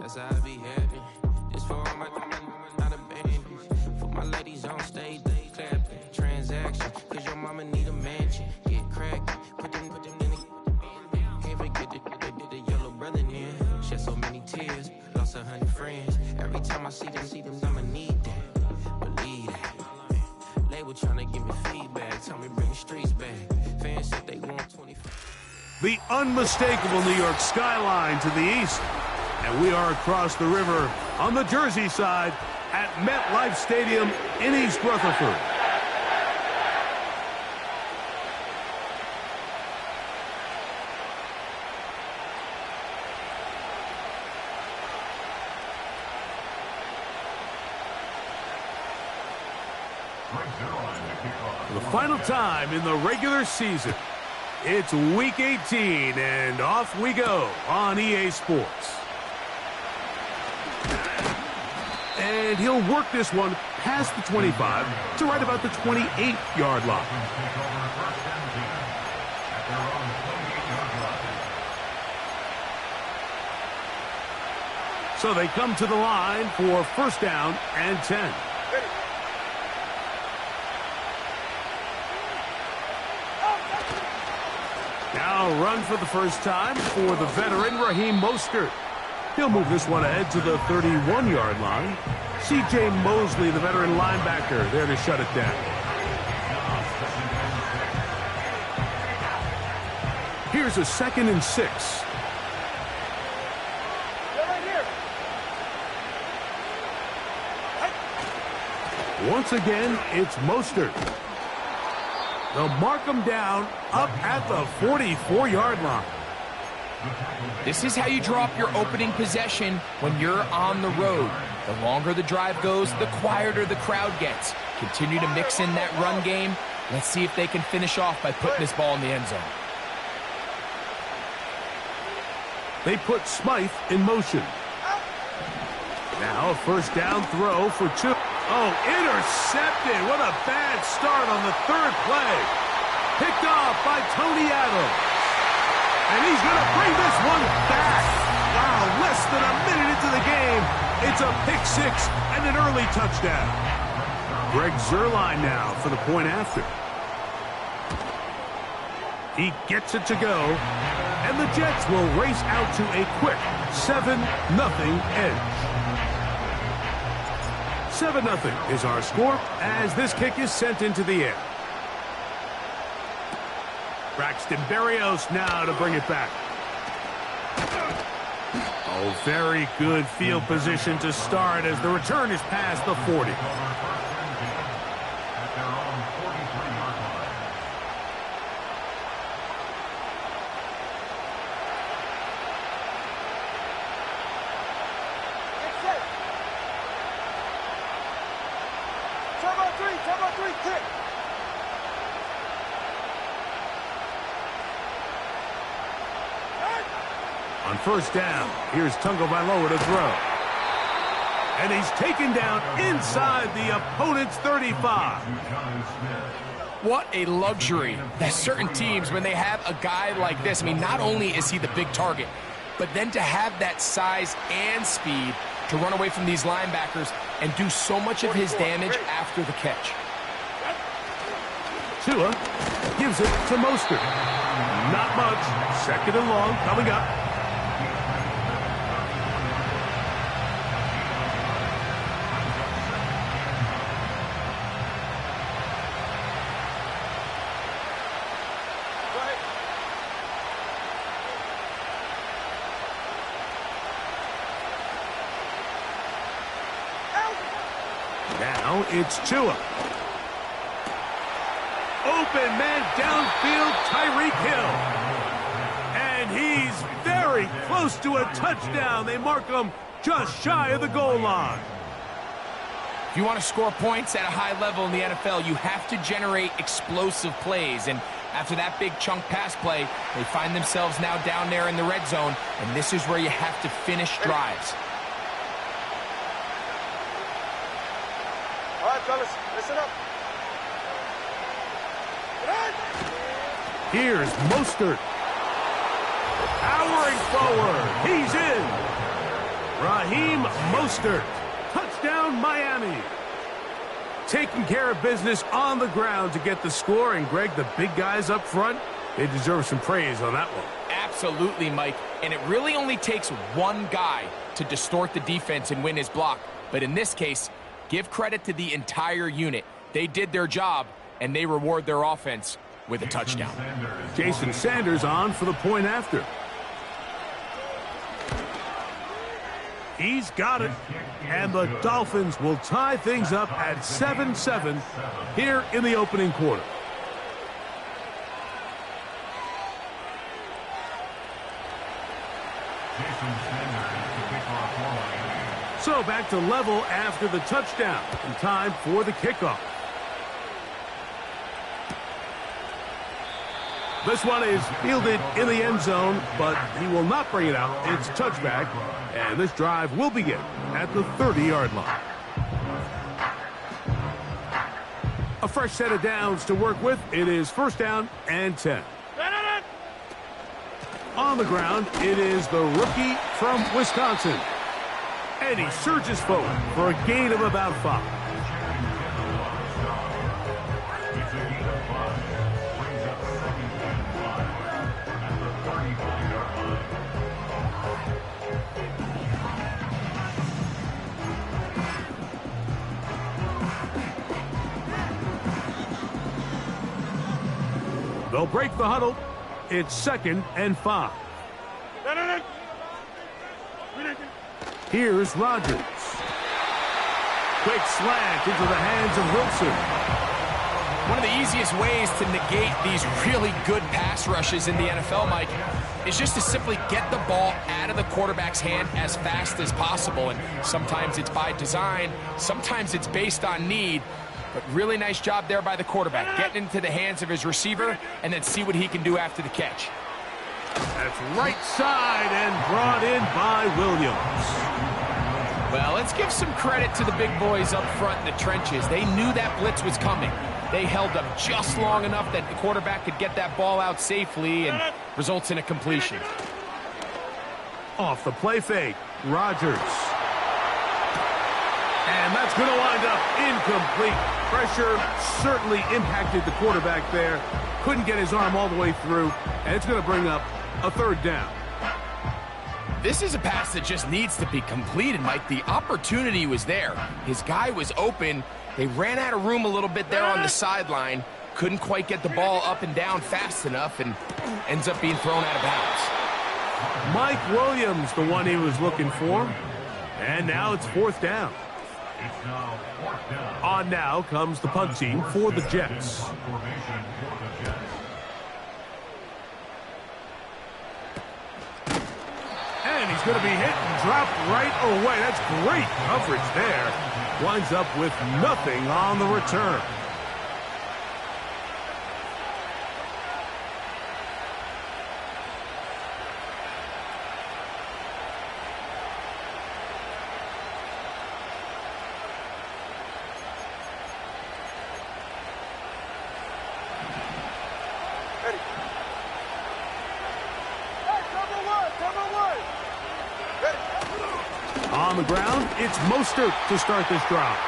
That's how I be happy. This for all my not abandoned. For my ladies on stage, they clapping. Transaction, cause your mama need a mansion. Get cracked, put them in the. Can't forget the yellow brother in. Shed so many tears, lost 100 friends. Every time I see them, I'ma need that. Believe that. Label trying to give me feedback. Tell me bring the streets back. Fans said they want 25. The unmistakable New York skyline to the east. And we are across the river on the Jersey side at MetLife Stadium in East Rutherford. For the final time in the regular season, it's Week 18, and off we go on EA Sports. And he'll work this one past the 25 to right about the 28-yard line. So they come to the line for first down and 10. Now run for the first time for the veteran Raheem Mostert. He'll move this one ahead to the 31-yard line. C.J. Mosley, the veteran linebacker, there to shut it down. Here's a 2nd and 6. Once again, it's Mostert. They'll mark him down up at the 44-yard line. This is how you drop your opening possession when you're on the road. The longer the drive goes, the quieter the crowd gets. Continue to mix in that run game. Let's see if they can finish off by putting this ball in the end zone. They put Smythe in motion. Now a first down throw for 2. Oh, intercepted. What a bad start on the third play. Picked off by Tony Adams. And he's going to bring this one back. Wow, less than a minute into the game. It's a pick 6 and an early touchdown. Greg Zuerlein now for the point after. He gets it to go. And the Jets will race out to a quick 7-0 edge. 7-0 is our score as this kick is sent into the air. Braxton Berrios now to bring it back. Oh, very good field position to start as the return is past the 40. Turbo 3, kick. On first down, here's Tungo Bailoa to throw. And he's taken down inside the opponent's 35. What a luxury that certain teams, when they have a guy like this, I mean, not only is he the big target, but then to have that size and speed to run away from these linebackers and do so much of his damage after the catch. Tua gives it to Mostert. Not much. 2nd and long coming up. Now it's Tua. Open man downfield, Tyreek Hill. And he's very close to a touchdown. They mark him just shy of the goal line. If you want to score points at a high level in the NFL, you have to generate explosive plays. And after that big chunk pass play, they find themselves now down there in the red zone. And this is where you have to finish drives. All right, fellas, listen up. Here's Mostert. Powering forward. He's in. Raheem Mostert. Touchdown, Miami. Taking care of business on the ground to get the score. And, Greg, the big guys up front, they deserve some praise on that one. Absolutely, Mike. And it really only takes one guy to distort the defense and win his block. But in this case, give credit to the entire unit. They did their job, and they reward their offense with a touchdown. Jason Sanders on for the point after. He's got it. And the Dolphins will tie things up at 7-7 here in the opening quarter. So back to level after the touchdown. And time for the kickoff. This one is fielded in the end zone, but he will not bring it out. It's touchback, and this drive will begin at the 30-yard line. A fresh set of downs to work with. It is first down and 10. On the ground, it is the rookie from Wisconsin. And he surges forward for a gain of about 5. They'll break the huddle. It's 2nd and 5. Here's Rodgers. Quick slant into the hands of Wilson. One of the easiest ways to negate these really good pass rushes in the NFL, Mike, is just to simply get the ball out of the quarterback's hand as fast as possible. And sometimes it's by design, sometimes it's based on need. But really nice job there by the quarterback, getting into the hands of his receiver, and then see what he can do after the catch. That's right side and brought in by Williams. Well, let's give some credit to the big boys up front in the trenches. They knew that blitz was coming. They held up just long enough that the quarterback could get that ball out safely and results in a completion. Off the play fake, Rodgers. And that's going to wind up incomplete. Pressure certainly impacted the quarterback there. Couldn't get his arm all the way through, and it's going to bring up a 3rd down. This is a pass that just needs to be completed, Mike. The opportunity was there. His guy was open. They ran out of room a little bit there on the sideline. Couldn't quite get the ball up and down fast enough, and ends up being thrown out of bounds. Mike Williams, the one he was looking for. And now it's 4th down. On now comes the punt team for the Jets. And he's going to be hit and dropped right away. That's great coverage there. Winds up with nothing on the return. On the ground, it's Mostert to start this drive.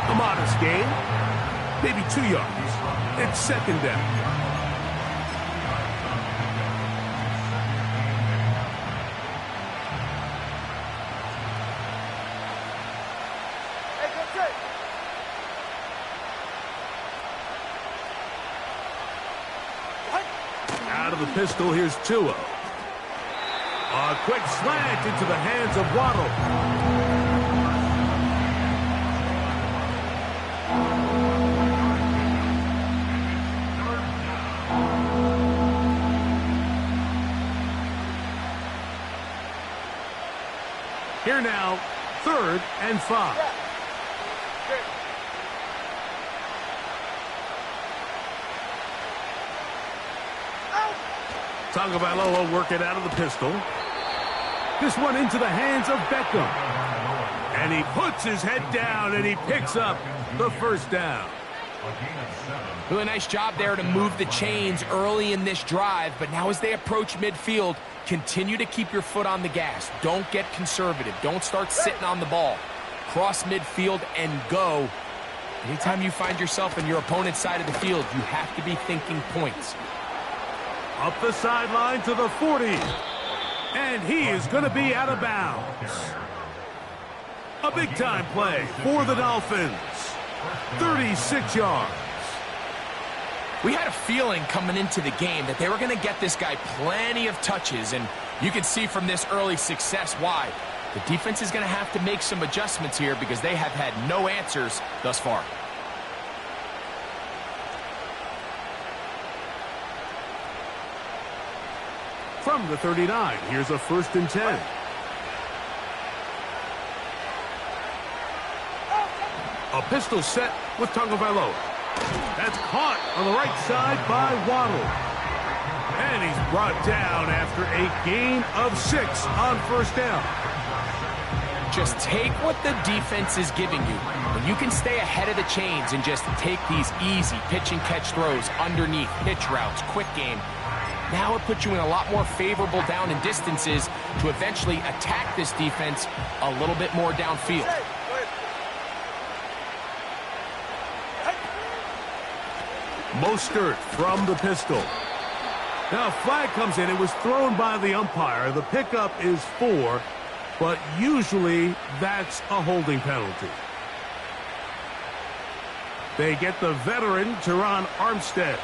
A modest gain, maybe 2 yards. It's 2nd down. Hey, good trick. Out of the pistol, here's Tua. A quick slant into the hands of Waddle. Here now, 3rd and 5. Tagovailoa working out of the pistol. This one into the hands of Beckham. And he puts his head down and he picks up the 1st down. Really nice job there to move the chains early in this drive, but now as they approach midfield, continue to keep your foot on the gas. Don't get conservative. Don't start sitting on the ball. Cross midfield and go. Anytime you find yourself in your opponent's side of the field, you have to be thinking points. Up the sideline to the 40. And he is going to be out of bounds. A big-time play for the Dolphins. 36 yards. We had a feeling coming into the game that they were going to get this guy plenty of touches, and you can see from this early success why. The defense is going to have to make some adjustments here because they have had no answers thus far. From the 39, here's a 1st and 10. A pistol set with Tagovailoa. That's caught on the right side by Waddle. And he's brought down after a gain of 6 on 1st down. Just take what the defense is giving you. When you can stay ahead of the chains and just take these easy pitch and catch throws underneath, pitch routes, quick game, now it puts you in a lot more favorable down and distances to eventually attack this defense a little bit more downfield. Mostert from the pistol. Now a flag comes in. It was thrown by the umpire. The pickup is 4, but usually that's a holding penalty. They get the veteran, Teron Armstead.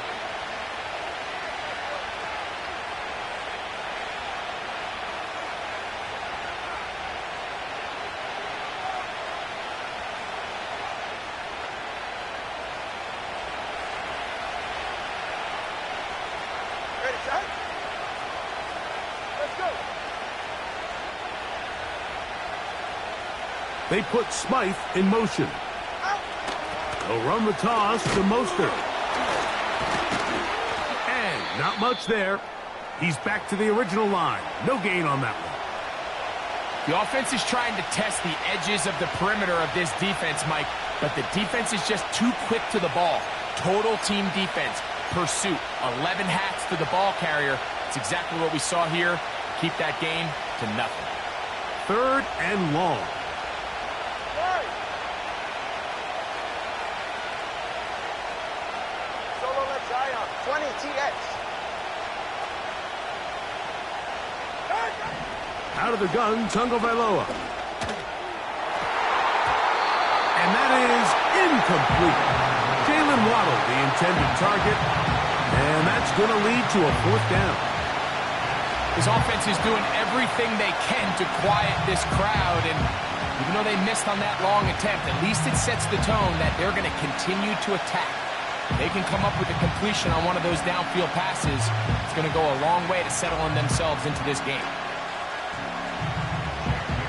They put Smythe in motion. They'll run the toss to Mostert. And not much there. He's back to the original line. No gain on that one. The offense is trying to test the edges of the perimeter of this defense, Mike, but the defense is just too quick to the ball. Total team defense, pursuit, 11 hats to the ball carrier. It's exactly what we saw here. Keep that game to nothing. 3rd and long. Solo left Zion, 20 TX. Out of the gun, Tagovailoa. And that is incomplete. Jalen Waddle, the intended target. And that's going to lead to a 4th down. His offense is doing everything they can to quiet this crowd, and even though they missed on that long attempt, at least it sets the tone that they're going to continue to attack. They can come up with a completion on one of those downfield passes. It's going to go a long way to settling themselves into this game.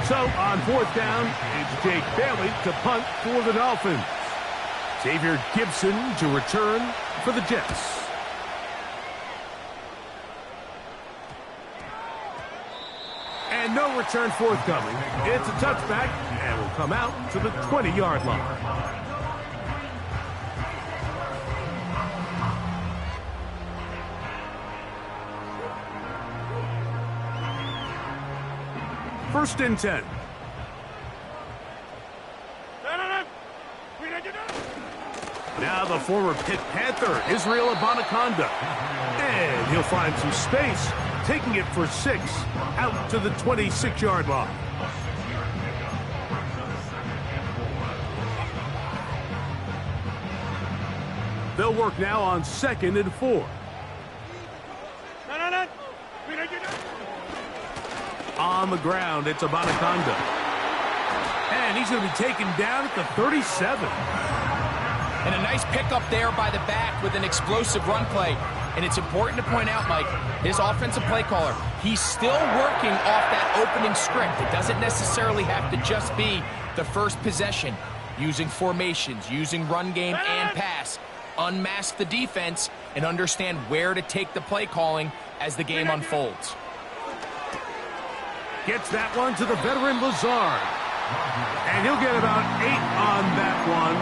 So on 4th down, it's Jake Bailey to punt for the Dolphins. Xavier Gibson to return for the Jets. And no return forthcoming. It's a touchback and will come out to the 20-yard line. First and 10. Now the former Pitt Panther, Israel Abanaconda. And he'll find some space, taking it for 6 out to the 26-yard line. They'll work now on 2nd and 4. On the ground, it's Abanaconda. And he's going to be taken down at the 37. And a nice pickup there by the back with an explosive run play. And it's important to point out, Mike, his offensive play caller, he's still working off that opening script. It doesn't necessarily have to just be the first possession. Using formations, using run game and pass. Unmask the defense and understand where to take the play calling as the game unfolds. Gets that one to the veteran Lazard. And he'll get about 8 on that one,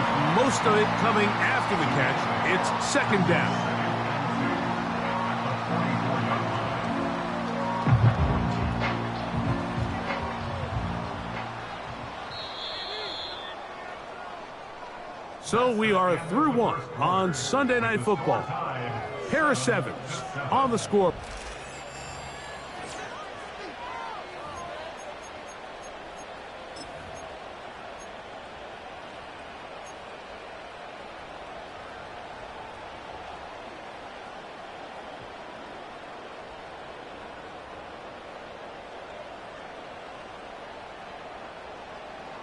most of it coming after the catch. It's second down. So we are through one on Sunday Night Football. Harris Evans on the score.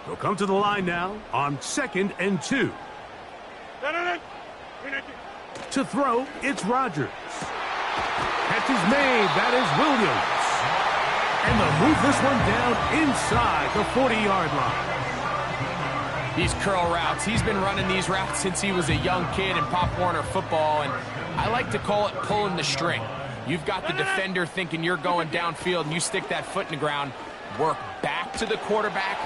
He'll come to the line now on 2nd and 2. To throw, it's Rodgers. Catch is made. That is Williams. And they'll move this one down inside the 40-yard line. These curl routes, he's been running these routes since he was a young kid in Pop Warner football, and I like to call it pulling the string. You've got the defender thinking you're going downfield, and you stick that foot in the ground, work back to the quarterback,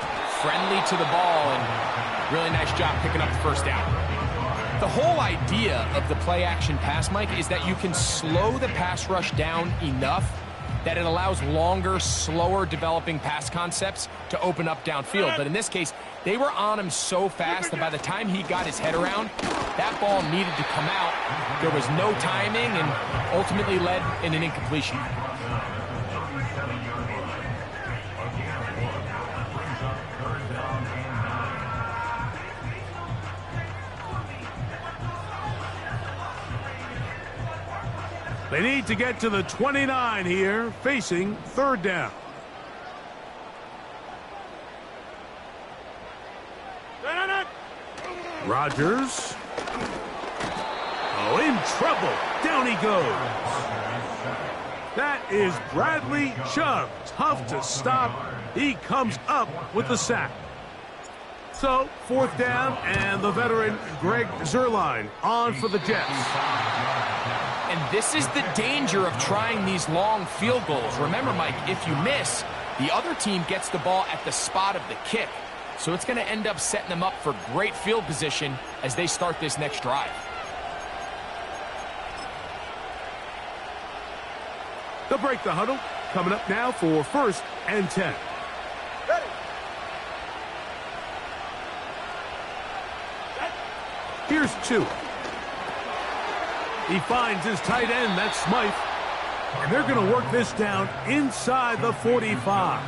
friendly to the ball, and really nice job picking up the first down. The whole idea of the play-action pass, Mike, is that you can slow the pass rush down enough that it allows longer, slower developing pass concepts to open up downfield. But in this case, they were on him so fast that by the time he got his head around, that ball needed to come out. There was no timing and ultimately led in an incompletion. They need to get to the 29 here, facing third down. Rodgers. Oh, in trouble. Down he goes. That is Bradley Chubb. Tough to stop. He comes up with the sack. So, fourth down, and the veteran Greg Zuerlein on for the Jets. And this is the danger of trying these long field goals. Remember, Mike, if you miss, the other team gets the ball at the spot of the kick. So it's going to end up setting them up for great field position as they start this next drive. They'll break the huddle. Coming up now for 1st and 10. Ready. Here's 2. He finds his tight end, that's Smythe. And they're going to work this down inside the 45.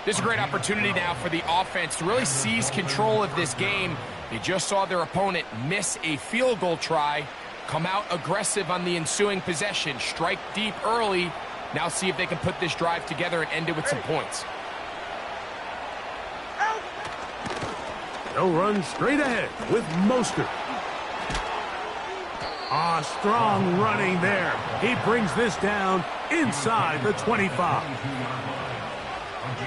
This is a great opportunity now for the offense to really seize control of this game. They just saw their opponent miss a field goal try, come out aggressive on the ensuing possession, strike deep early. Now see if they can put this drive together and end it with some points. They'll run straight ahead with Mostert. Strong running there. He brings this down inside the 25.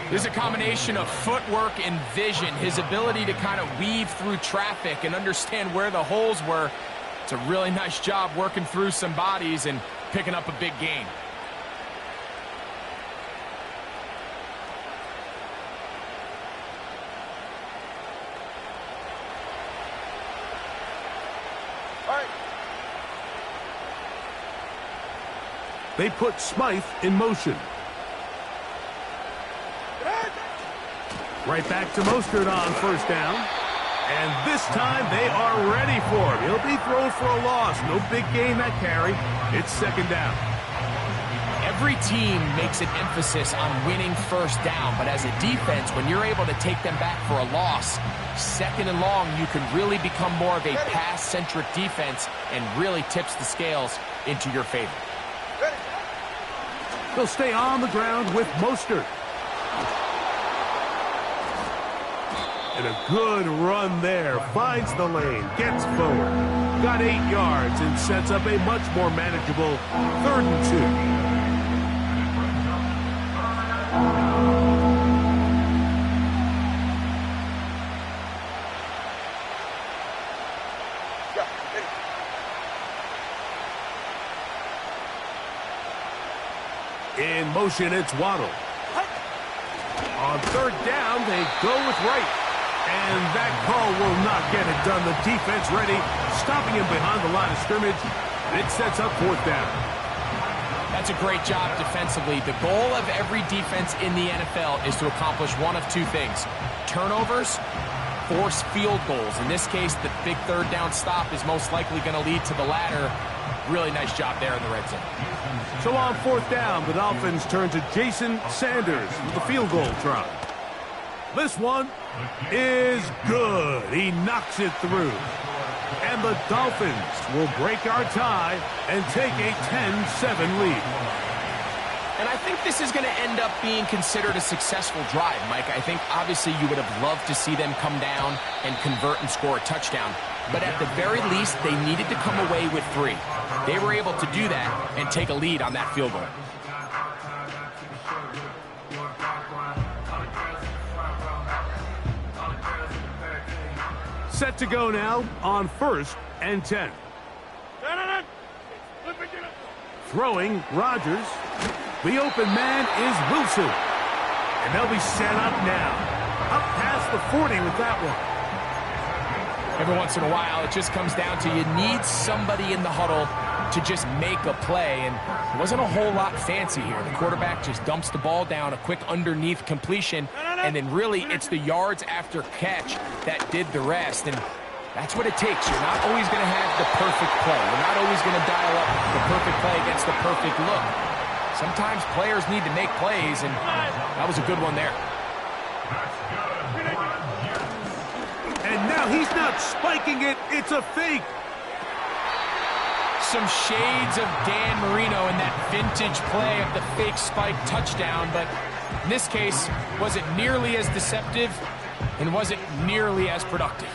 There's a combination of footwork and vision, his ability to kind of weave through traffic and understand where the holes were. It's a really nice job working through some bodies and picking up a big gain. They put Smythe in motion. Right back to Mostert on first down. And this time they are ready for him. He'll be thrown for a loss. No big gain that carry. It's second down. Every team makes an emphasis on winning first down, but as a defense, when you're able to take them back for a loss, second and long, you can really become more of a pass-centric defense and really tips the scales into your favor. They'll stay on the ground with Mostert. And a good run there. Finds the lane. Gets forward. Got 8 yards and sets up a much more manageable 3rd and 2. In motion, it's Waddle. On third down, they go with Wright. And that call will not get it done. The defense ready, stopping him behind the line of scrimmage. And it sets up fourth down. That's a great job defensively. The goal of every defense in the NFL is to accomplish one of two things: turnovers, force field goals. In this case, the big third down stop is most likely going to lead to the latter. Really nice job there in the red zone. So on fourth down, the Dolphins turn to Jason Sanders with the field goal try. This one is good. He knocks it through. And the Dolphins will break our tie and take a 10-7 lead. And I think this is going to end up being considered a successful drive, Mike. I think obviously you would have loved to see them come down and convert and score a touchdown. But at the very least, they needed to come away with 3. They were able to do that and take a lead on that field goal. Set to go now on 1st and 10. Throwing, Rodgers. The open man is Wilson. And they'll be set up now. Up past the 40 with that one. Every once in a while, it just comes down to you need somebody in the huddle to just make a play, and it wasn't a whole lot fancy here. The quarterback just dumps the ball down, a quick underneath completion, and then really it's the yards after catch that did the rest, and that's what it takes. You're not always going to have the perfect play. You're not always going to dial up the perfect play against the perfect look. Sometimes players need to make plays, and that was a good one there. And now he's not spiking it, it's a fake. Some shades of Dan Marino in that vintage play of the fake spike touchdown, but in this case, was it nearly as deceptive and was it nearly as productive?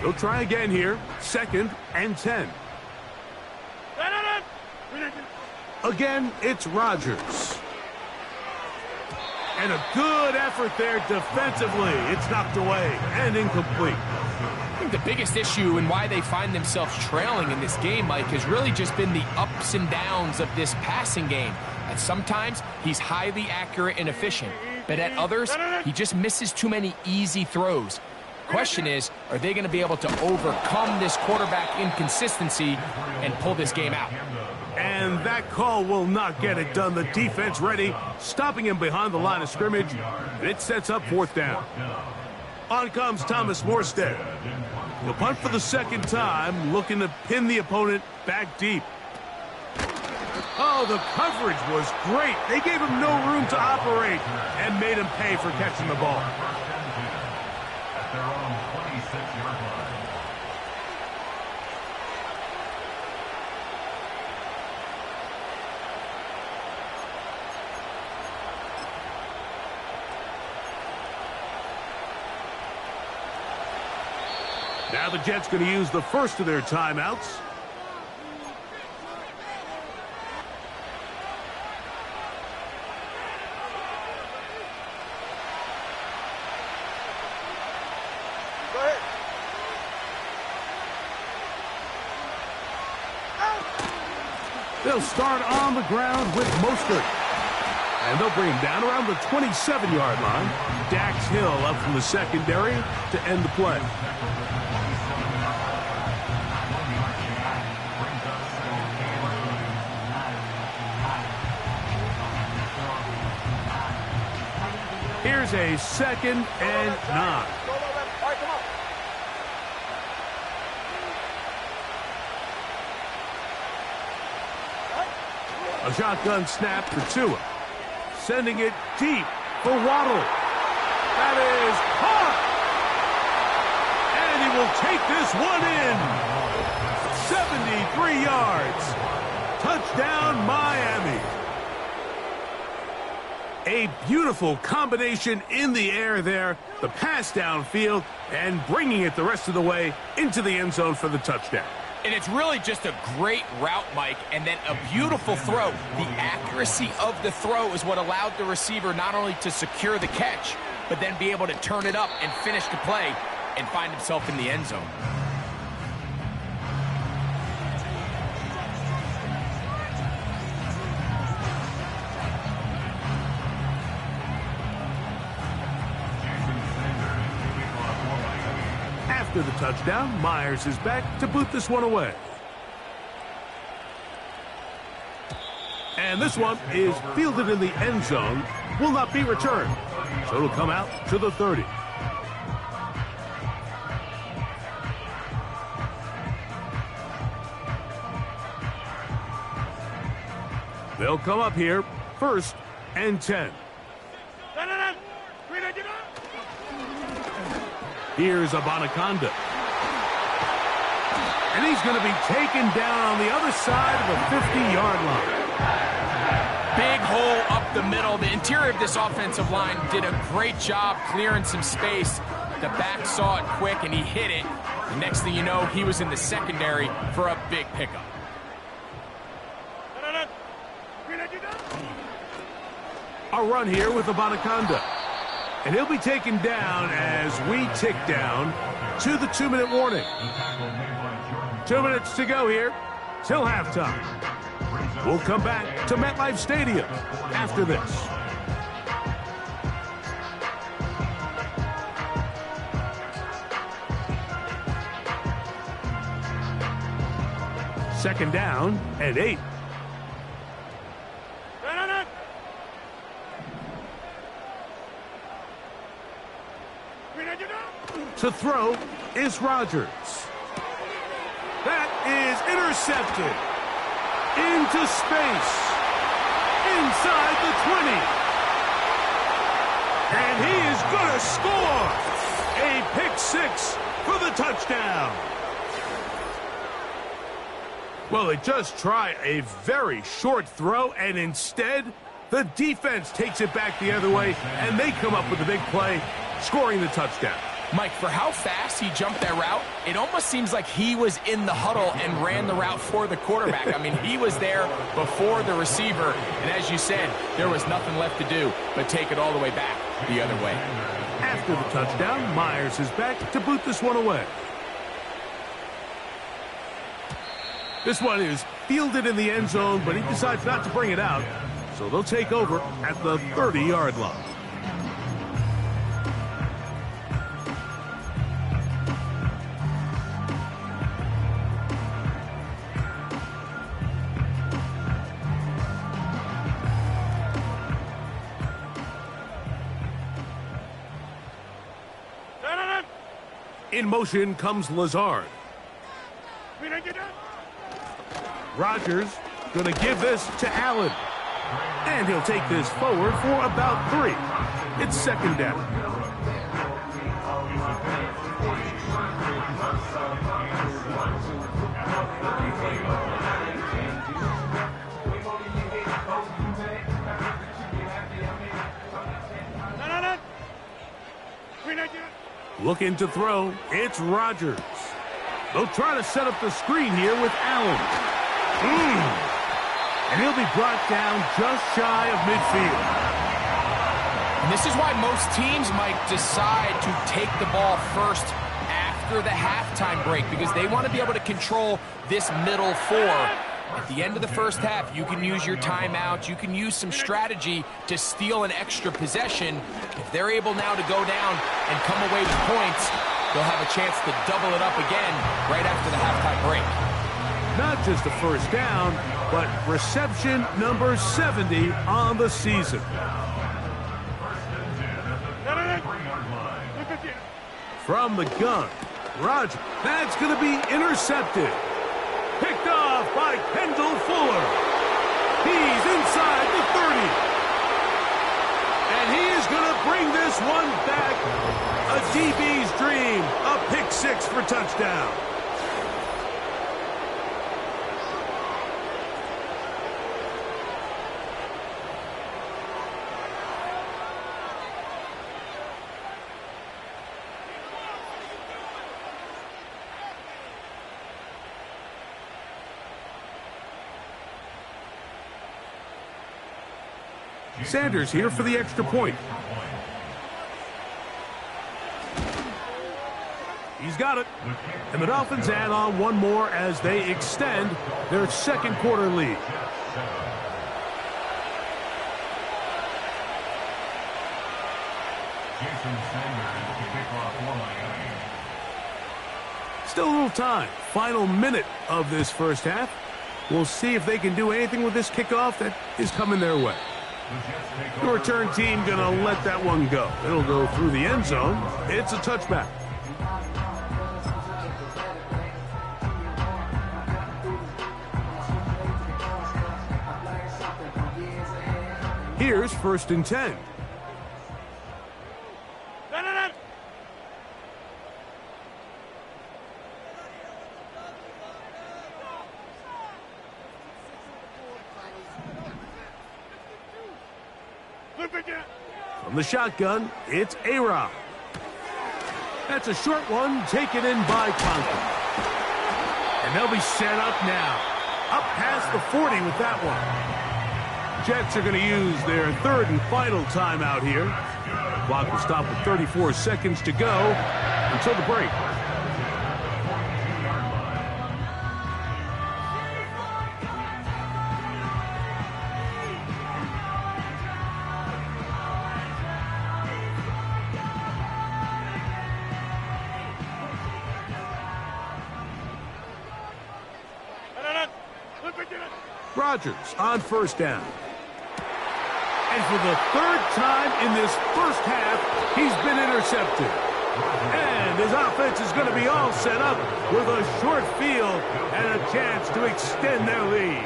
They'll try again here, 2nd and 10. Again, it's Rodgers. And a good effort there defensively. It's knocked away and incomplete. I think the biggest issue and why they find themselves trailing in this game, Mike, has really just been the ups and downs of this passing game. And sometimes he's highly accurate and efficient, but at others, he just misses too many easy throws. Question is, are they going to be able to overcome this quarterback inconsistency and pull this game out? And that call will not get it done. The defense ready, stopping him behind the line of scrimmage. And it sets up 4th down. On comes Thomas Morstead. He'll punt for the 2nd time, looking to pin the opponent back deep. Oh, the coverage was great. They gave him no room to operate and made him pay for catching the ball. Now the Jets going to use the first of their timeouts. Go ahead. They'll start on the ground with Mostert. And they'll bring him down around the 27-yard line. Dax Hill up from the secondary to end the play. Here's a 2nd and 9. All right, come on. A shotgun snap for Tua. Sending it deep for Waddle. That is caught. And he will take this one in. 73 yards. Touchdown, Miami. A beautiful combination in the air there. The pass downfield and bringing it the rest of the way into the end zone for the touchdown. And it's really just a great route, Mike, and then a beautiful throw. The accuracy of the throw is what allowed the receiver not only to secure the catch, but then be able to turn it up and finish the play and find himself in the end zone. After the touchdown, Myers is back to boot this one away. And this one is fielded in the end zone, will not be returned. So it'll come out to the 30. They'll come up here, 1st and 10. Here's Abanaconda. And he's going to be taken down on the other side of the 50-yard line. Big hole up the middle. The interior of this offensive line did a great job clearing some space. The back saw it quick, and he hit it. The next thing you know, he was in the secondary for a big pickup. A run here with Abanaconda. And he'll be taken down as we tick down to the 2-minute warning. 2 minutes to go here till halftime. We'll come back to MetLife Stadium after this. Second down and 8. To throw is Rodgers. That is intercepted. Into space. Inside the 20. And he is going to score. A pick 6 for the touchdown. Well, they just try a very short throw, and instead, the defense takes it back the other way, and they come up with a big play, scoring the touchdown. Mike, for how fast he jumped that route, it almost seems like he was in the huddle and ran the route for the quarterback. I mean, he was there before the receiver, and as you said, there was nothing left to do but take it all the way back the other way. After the touchdown, Myers is back to boot this one away. This one is fielded in the end zone, but he decides not to bring it out, so they'll take over at the 30-yard line. In motion comes Lazard. Rodgers going to give this to Allen. And he'll take this forward for about 3. It's second down. Looking to throw, it's Rodgers. They'll try to set up the screen here with Allen. And he'll be brought down just shy of midfield. And this is why most teams might decide to take the ball first after the halftime break, because they want to be able to control this middle 4. At the end of the first half, you can use your timeout. You can use some strategy to steal an extra possession. If they're able now to go down and come away with points, they'll have a chance to double it up again right after the halftime break. Not just a first down, but reception number 70 on the season. From the gun, Rodgers. That's going to be intercepted. Picked off by Kendall Fuller. He's inside the 30. And he is going to bring this one back. A DB's dream. A pick 6 for touchdown. Sanders here for the extra point. He's got it. And the Dolphins add on one more as they extend their second quarter lead. Still a little time. Final minute of this first half. We'll see if they can do anything with this kickoff that is coming their way. The return team going to let that one go. It'll go through the end zone. It's a touchback. Here's 1st and 10. From the shotgun, it's A-Rob. That's a short one taken in by Conklin. And they'll be set up now. Up past the 40 with that one. Jets are going to use their 3rd and final timeout here. Clock will stop with 34 seconds to go until the break. Rodgers on 1st down. And for the 3rd time in this first half, he's been intercepted. And his offense is going to be all set up with a short field and a chance to extend their lead.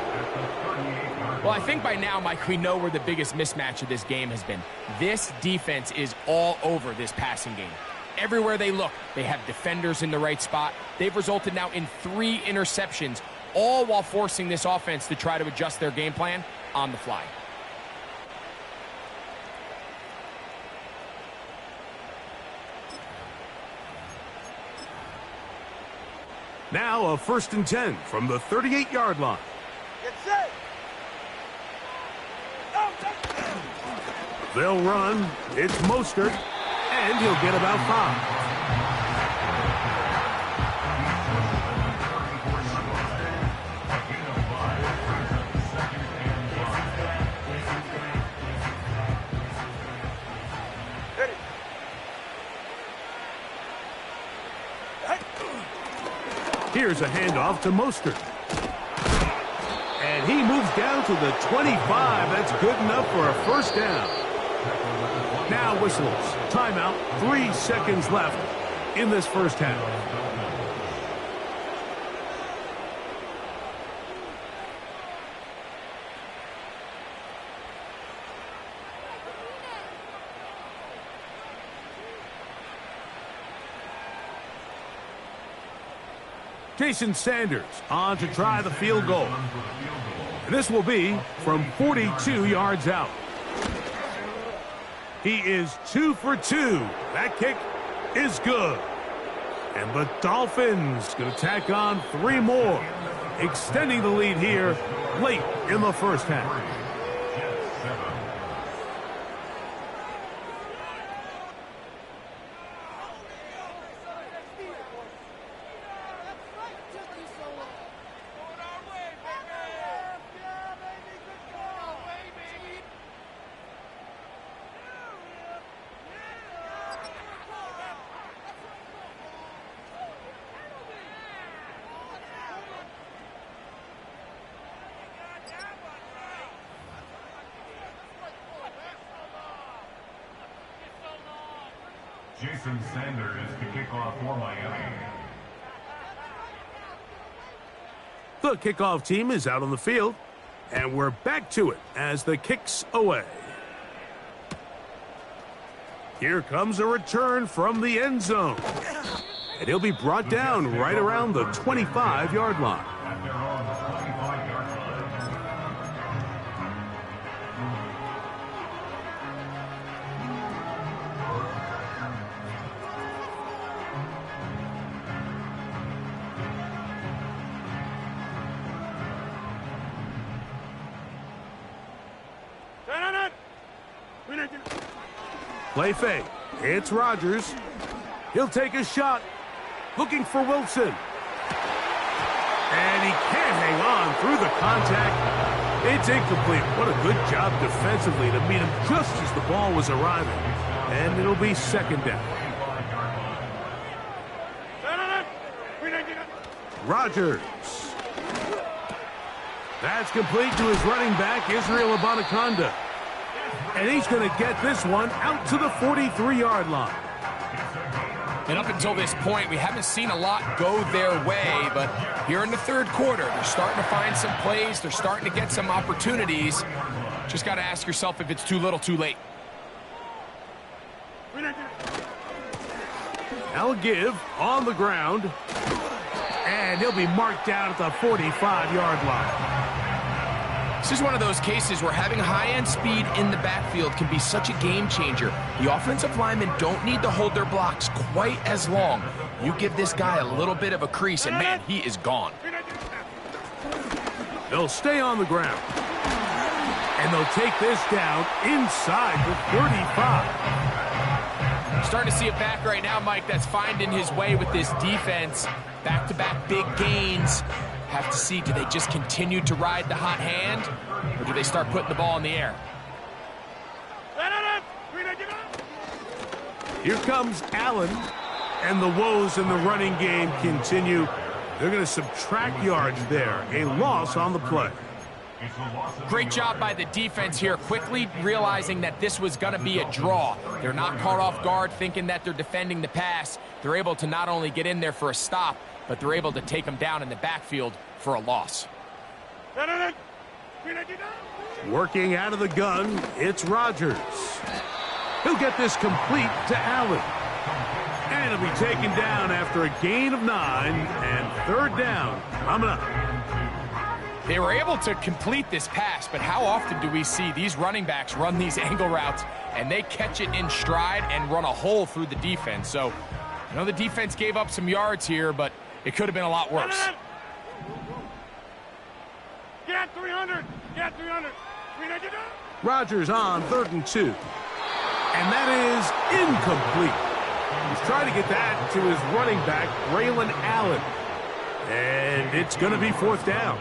Well, I think by now, Mike, we know where the biggest mismatch of this game has been. This defense is all over this passing game. Everywhere they look, they have defenders in the right spot. They've resulted now in 3 interceptions, all while forcing this offense to try to adjust their game plan on the fly. Now a 1st and 10 from the 38-yard line. Get set. They'll run. It's Mostert, and he'll get about 5. Here's a handoff to Mostert. And he moves down to the 25. That's good enough for a 1st down. Now whistles. Timeout. 3 seconds left in this first half. Jason Sanders on to try the field goal. And this will be from 42 yards out. He is 2 for 2. That kick is good. And the Dolphins going to tack on 3 more, extending the lead here late in the first half. Jason Sanders to kick off for Miami. The kickoff team is out on the field, and we're back to it as the kick's away. Here comes a return from the end zone, and he'll be brought down right around the 25-yard line. At their own 25-yard line. Play fake. It's Rodgers. He'll take a shot. Looking for Wilson. And he can't hang on through the contact. It's incomplete. What a good job defensively to meet him just as the ball was arriving. And it'll be 2nd down. Rodgers. That's complete to his running back, Israel Abanikanda. And he's going to get this one out to the 43-yard line. And up until this point, we haven't seen a lot go their way, but here in the third quarter, they're starting to find some plays. They're starting to get some opportunities. Just got to ask yourself if it's too little, too late. Now give on the ground. And he'll be marked down at the 45-yard line. This is one of those cases where having high-end speed in the backfield can be such a game changer. The offensive linemen don't need to hold their blocks quite as long. You give this guy a little bit of a crease, and man, he is gone. They'll stay on the ground. And they'll take this down inside the 35. Starting to see a back right now, Mike, that's finding his way with this defense. Back-to-back big gains. Have to see, do they just continue to ride the hot hand, or do they start putting the ball in the air? Here comes Allen, and the woes in the running game continue. They're going to subtract yards there. A loss on the play. Great job by the defense here, quickly realizing that this was going to be a draw. They're not caught off guard thinking that they're defending the pass. They're able to not only get in there for a stop, but they're able to take them down in the backfield for a loss. Working out of the gun, it's Rodgers. He'll get this complete to Allen. And he'll be taken down after a gain of 9, and third down coming up. They were able to complete this pass, but how often do we see these running backs run these angle routes and they catch it in stride and run a hole through the defense? So, I know the defense gave up some yards here, but it could have been a lot worse. Get 300! Get 300! Rodgers on 3rd and 2. And that is incomplete. He's trying to get that to his running back, Braylon Allen. And it's going to be 4th down.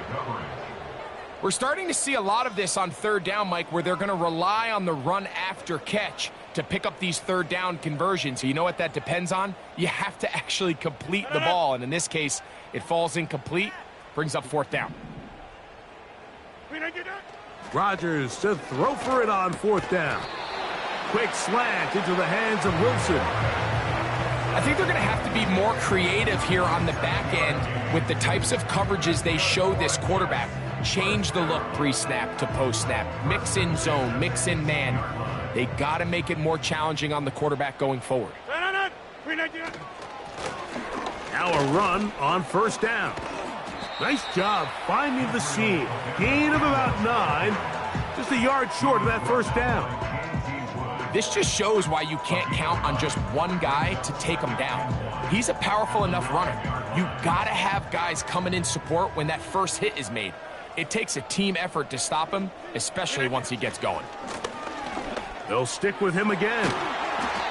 We're starting to see a lot of this on 3rd down, Mike, where they're going to rely on the run after catch to pick up these 3rd down conversions. So you know what that depends on? You have to actually complete the ball. And in this case, it falls incomplete, brings up 4th down. Rodgers to throw for it on 4th down. Quick slant into the hands of Wilson. I think they're going to have to be more creative here on the back end with the types of coverages they show this quarterback. Change the look pre-snap to post-snap. Mix in zone, mix in man. They got to make it more challenging on the quarterback going forward. Now a run on 1st down. Nice job finding the seam. Gain of about 9. Just a yard short of that 1st down. This just shows why you can't count on just one guy to take him down. He's a powerful enough runner. You got to have guys coming in support when that first hit is made. It takes a team effort to stop him, especially once he gets going. They'll stick with him again.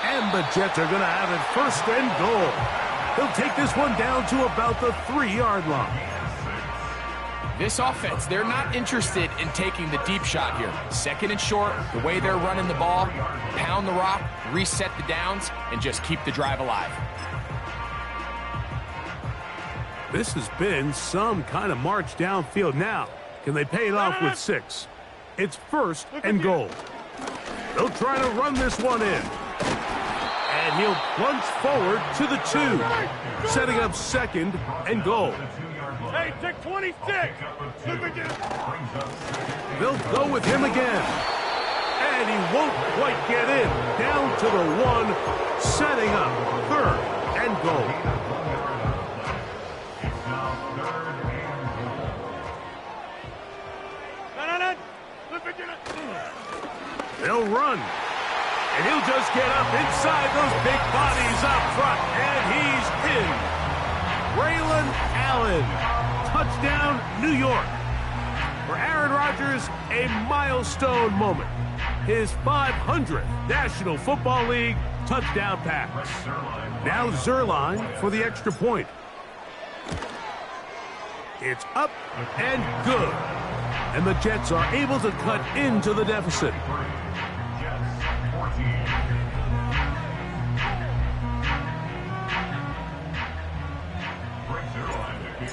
And the Jets are going to have it 1st and goal. He'll take this one down to about the 3-yard line. This offense, they're not interested in taking the deep shot here. 2nd and short, the way they're running the ball, pound the rock, reset the downs, and just keep the drive alive. This has been some kind of march downfield. Now, can they pay it off with 6? It's 1st and goal. They'll try to run this one in. And he'll plunge forward to the 2, setting up 2nd and goal. Hey, take 26! They'll go with him again. And he won't quite get in. Down to the 1, setting up 3rd and goal. They'll run. And he'll just get up inside those big bodies up front. And he's in. Braylon Allen. Touchdown, New York. For Aaron Rodgers, a milestone moment. His 500th National Football League touchdown pass. Now Zerline for the extra point. It's up and good. And the Jets are able to cut into the deficit.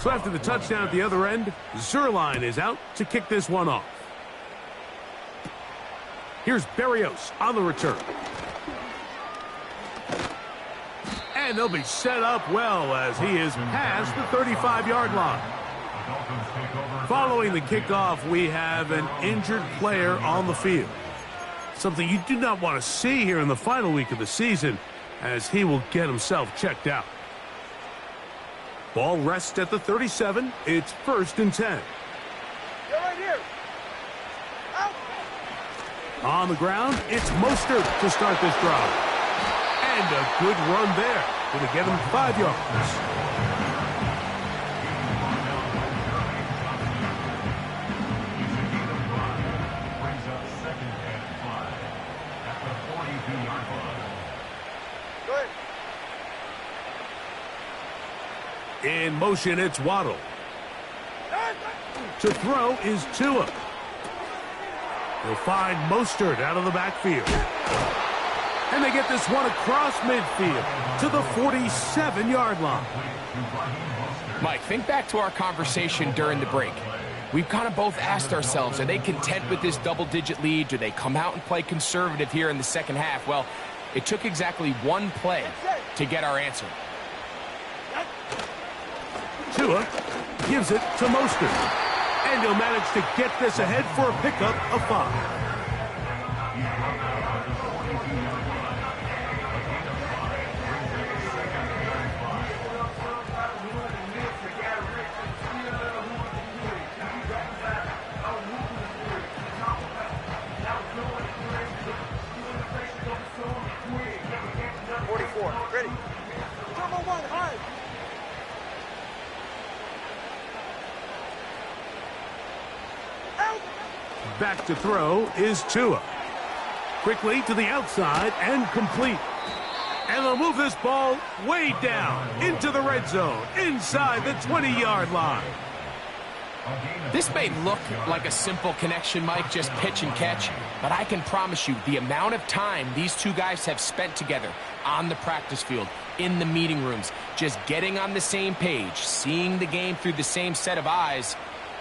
So after the touchdown at the other end, Zerline is out to kick this one off. Here's Berrios on the return. And they'll be set up well as he is past the 35-yard line. Following the kickoff, we have an injured player on the field. Something you do not want to see here in the final week of the season, as he will get himself checked out. Ball rests at the 37. It's 1st and 10. You're right here. Out. On the ground, it's Mostert to start this drive. And a good run there. Going to get him 5 yards. In motion, it's Waddle. To throw is Tua. He'll find Mostert out of the backfield. And they get this one across midfield to the 47-yard line. Mike, think back to our conversation during the break. We've kind of both asked ourselves, are they content with this double-digit lead? Do they come out and play conservative here in the second half? Well, it took exactly one play to get our answer. Tua gives it to Mostert. And he'll manage to get this ahead for a pickup of 5. Back to throw is Tua. Quickly to the outside and complete. And they'll move this ball way down into the red zone, inside the 20-yard line. This may look like a simple connection, Mike, just pitch and catch, but I can promise you the amount of time these two guys have spent together on the practice field, in the meeting rooms, just getting on the same page, seeing the game through the same set of eyes,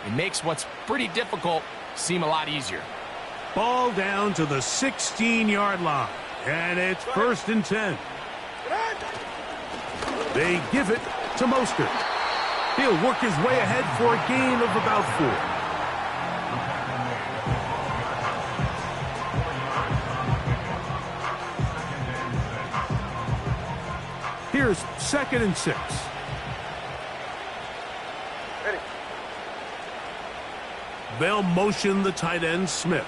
it makes what's pretty difficult seem a lot easier. Ball down to the 16-yard line, and it's 1st and 10. They give it to Mostert. He'll work his way ahead for a gain of about 4. Here's 2nd and 6. They'll motion the tight end, Smith.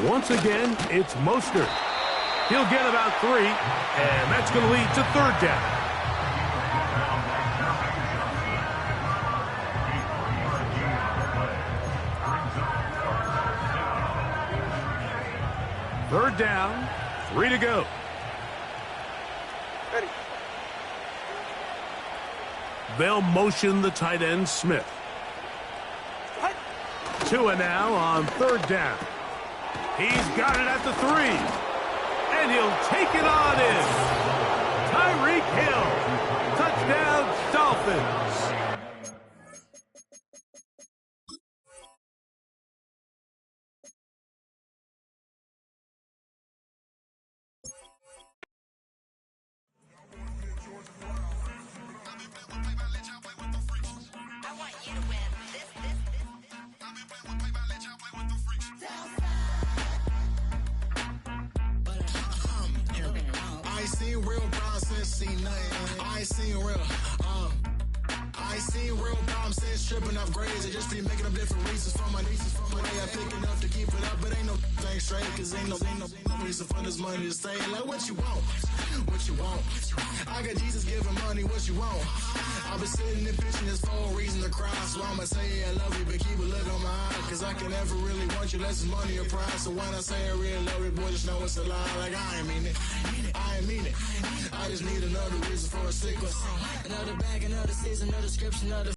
Once again, it's Mostert. He'll get about 3, and that's going to lead to 3rd down. Third down, 3 to go. They'll motion the tight end, Smith. Tua now on 3rd down. He's got it at the 3. And he'll take it on in. Tyreek Hill. Touchdown, Dolphins. I ain't seen real problems since tripping off grades. I just be making up different reasons for my nieces. For my way I pick enough to keep it up, but ain't no thing straight. Cause ain't no reason for this money to stay. Like what you want, what you want. I got Jesus giving money, what you want. I've been sitting and pitching this for a reason to cry. So I'ma say I love you, but keep a look on my eye. Cause I can never really want you less than money or pride. So when I say I really love you, boy, just know it's a lie. Like I ain't mean it, I ain't mean it. I just need another reason for a sickness. Another bag, another season, another description, another